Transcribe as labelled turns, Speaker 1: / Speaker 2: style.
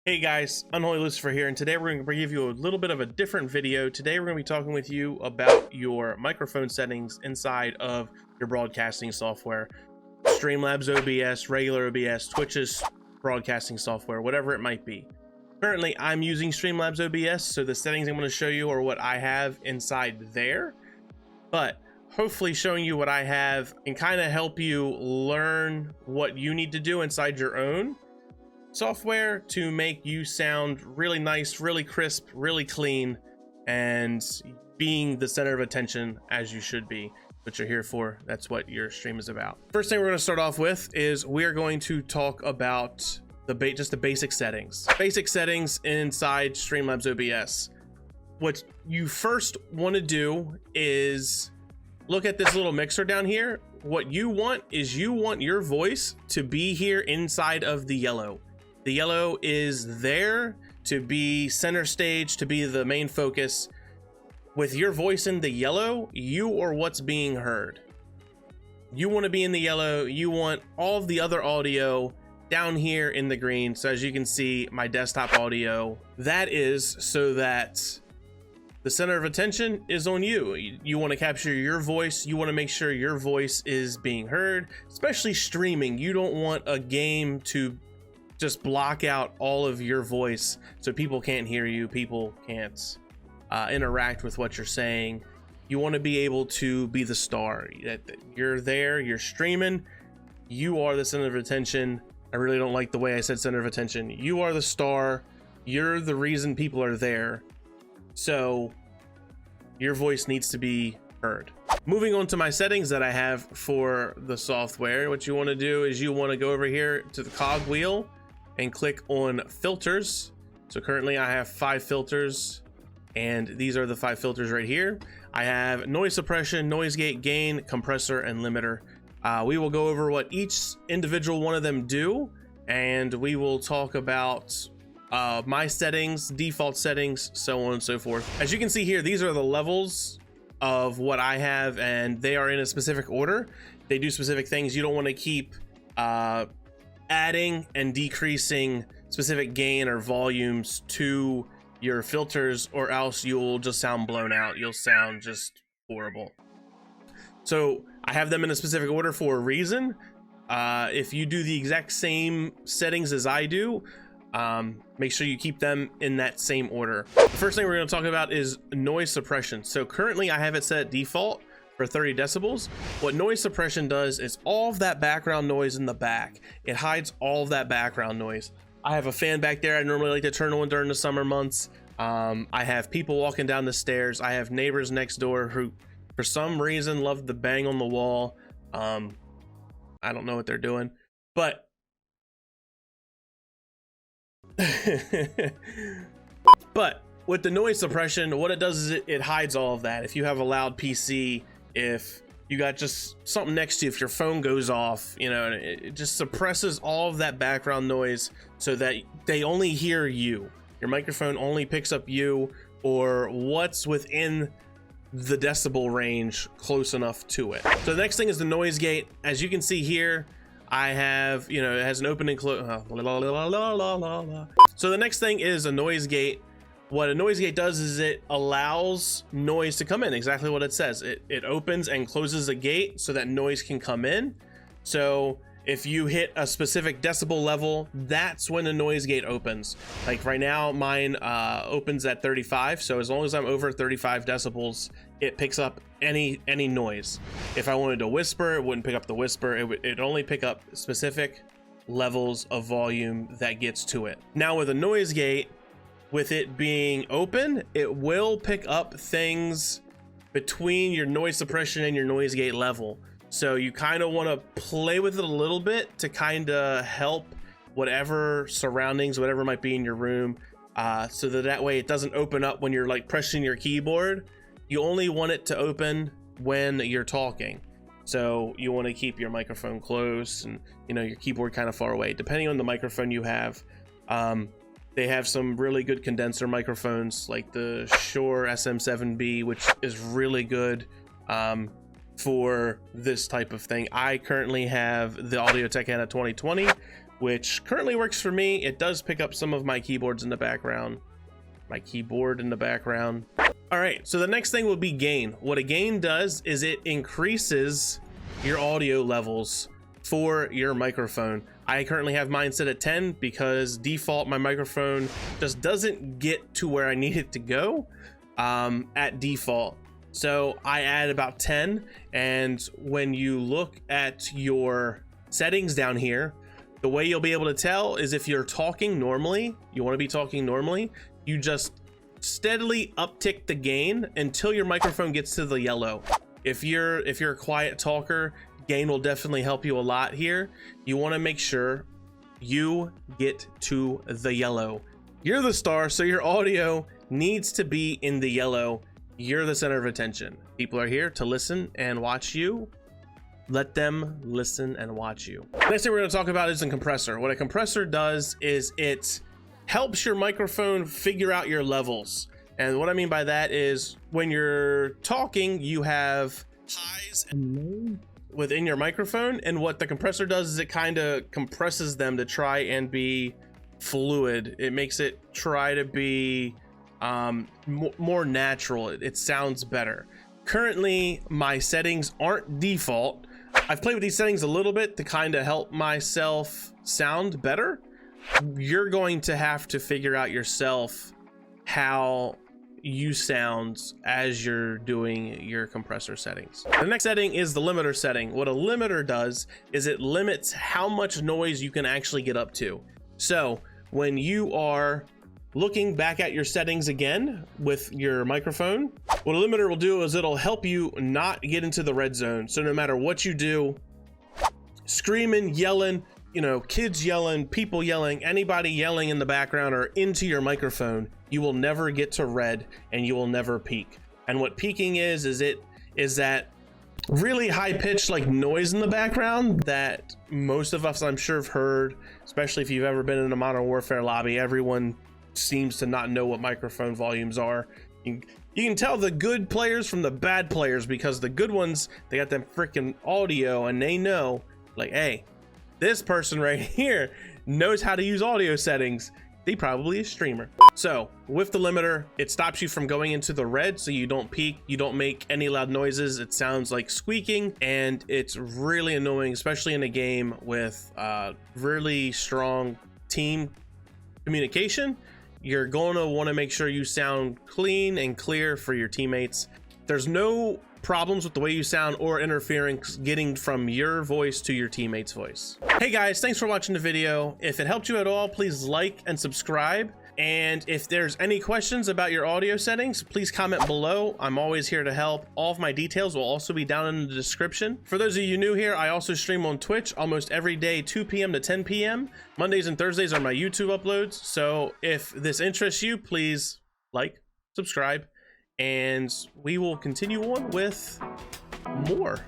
Speaker 1: Hey guys, Unholy Lucifer here, and today we're going to give you a little bit of a different video. Today we're going to be talking with you about your microphone settings inside of your broadcasting software. Streamlabs OBS, regular OBS, Twitch's broadcasting software, whatever it might be. Currently, I'm using Streamlabs OBS, so the settings I'm going to show you are what I have inside there. But hopefully showing you what I have can kind of help you learn what you need to do inside your own software to make you sound really nice, really crisp, really clean, and being the center of attention as you should be. What you're here for, that's what your stream is about. First thing we're going to start off with is we're going to talk about just the basic settings. Basic settings inside Streamlabs OBS. What you first want to do is look at this little mixer down here. What you want is you want your voice to be here inside of the yellow. The yellow is there to be center stage, to be the main focus. With your voice in the yellow, you are what's being heard. You want to be in the yellow. You want all of the other audio down here in the green. So as you can see, my desktop audio, that is so that the center of attention is on you. You want to capture your voice. You want to make sure your voice is being heard, especially streaming. You don't want a game to just block out all of your voice so people can't hear you, people can't interact with what you're saying. You want to be able to be the star. You're there, you're streaming, you are the center of attention. I really don't like the way I said center of attention. You are the star, you're the reason people are there, so your voice needs to be heard. Moving on to my settings that I have for the software, what you want to do is you want to go over here to the cog wheel and click on filters. So currently I have 5 filters, and these are the 5 filters right here. I have noise suppression, noise gate, gain, compressor, and limiter. We will go over what each individual one of them do, and we will talk about my settings, default settings, so on and so forth. As you can see here, these are the levels of what I have, and they are in a specific order. They do specific things. You don't want to keep adding and decreasing specific gain or volumes to your filters, or else you'll just sound blown out. You'll sound just horrible. So I have them in a specific order for a reason. If you do the exact same settings as I do, make sure you keep them in that same order. The first thing we're going to talk about is noise suppression. So currently I have it set default for 30 decibels. What noise suppression does is all of that background noise in the back. It hides all of that background noise. I have a fan back there I normally like to turn on during the summer months. I have people walking down the stairs. I have neighbors next door who for some reason love to bang on the wall. I don't know what they're doing, but but with the noise suppression, what it does is it hides all of that. If you have a loud PC, if you got just something next to you, if your phone goes off, you know, it just suppresses all of that background noise so that they only hear you. Your microphone only picks up you or what's within the decibel range close enough to it. So the next thing is the noise gate. As you can see here, I have, you know, it has an open and close. So the next thing is a noise gate. What a noise gate does is it allows noise to come in, exactly what it says. It opens and closes a gate so that noise can come in. So if you hit a specific decibel level, that's when the noise gate opens. Like right now, mine opens at 35. So as long as I'm over 35 decibels, it picks up any noise. If I wanted to whisper, it wouldn't pick up the whisper. It'd only pick up specific levels of volume that gets to it. Now with a noise gate, with it being open, it will pick up things between your noise suppression and your noise gate level. So you kind of want to play with it a little bit to kind of help whatever surroundings, whatever might be in your room, so that way it doesn't open up when you're like pressing your keyboard. You only want it to open when you're talking. So you want to keep your microphone close and, you know, your keyboard kind of far away, depending on the microphone you have. They have some really good condenser microphones like the Shure SM7B, which is really good for this type of thing. I currently have the Audio-Technica 2020, which currently works for me. It does pick up some of my keyboard in the background. All right, so the next thing will be gain. What a gain does is it increases your audio levels for your microphone. I currently have mine set at 10 because default my microphone just doesn't get to where I need it to go at default. So I add about 10, and when you look at your settings down here, the way you'll be able to tell is if you're talking normally, you want to be talking normally, you just steadily uptick the gain until your microphone gets to the yellow. If you're a quiet talker, gain will definitely help you a lot here. You want to make sure you get to the yellow. You're the star, so your audio needs to be in the yellow. You're the center of attention. People are here to listen and watch you. Let them listen and watch you. Next thing we're going to talk about is a compressor. What a compressor does is it helps your microphone figure out your levels. And what I mean by that is when you're talking, you have highs and lows within your microphone, and what the compressor does is it kind of compresses them to try and be fluid. It makes it try to be more natural. It sounds better. Currently my settings aren't default. I've played with these settings a little bit to kind of help myself sound better. You're going to have to figure out yourself how you sound as you're doing your compressor settings. The next setting is the limiter setting. What a limiter does is it limits how much noise you can actually get up to. So when you are looking back at your settings again with your microphone, what a limiter will do is it'll help you not get into the red zone. So no matter what you do, screaming, yelling, you know, kids yelling, people yelling, anybody yelling in the background or into your microphone, you will never get to red and you will never peak. And what peaking is that really high pitched like noise in the background that most of us I'm sure have heard, especially if you've ever been in a Modern Warfare lobby. Everyone seems to not know what microphone volumes are. You can tell the good players from the bad players, because the good ones, they got them freaking audio and they know like, hey, this person right here knows how to use audio settings. They probably a streamer. So with the limiter, it stops you from going into the red, so you don't peak, you don't make any loud noises. It sounds like squeaking, and it's really annoying, especially in a game with really strong team communication. You're going to want to make sure you sound clean and clear for your teammates. There's no problems with the way you sound or interference getting from your voice to your teammate's voice. Hey guys, thanks for watching the video. If it helped you at all, please like and subscribe. And if there's any questions about your audio settings, please comment below. I'm always here to help. All of my details will also be down in the description. For those of you new here, I also stream on Twitch almost every day, 2 p.m. to 10 p.m. Mondays and Thursdays are my YouTube uploads. So if this interests you, please like, subscribe, and we will continue on with more.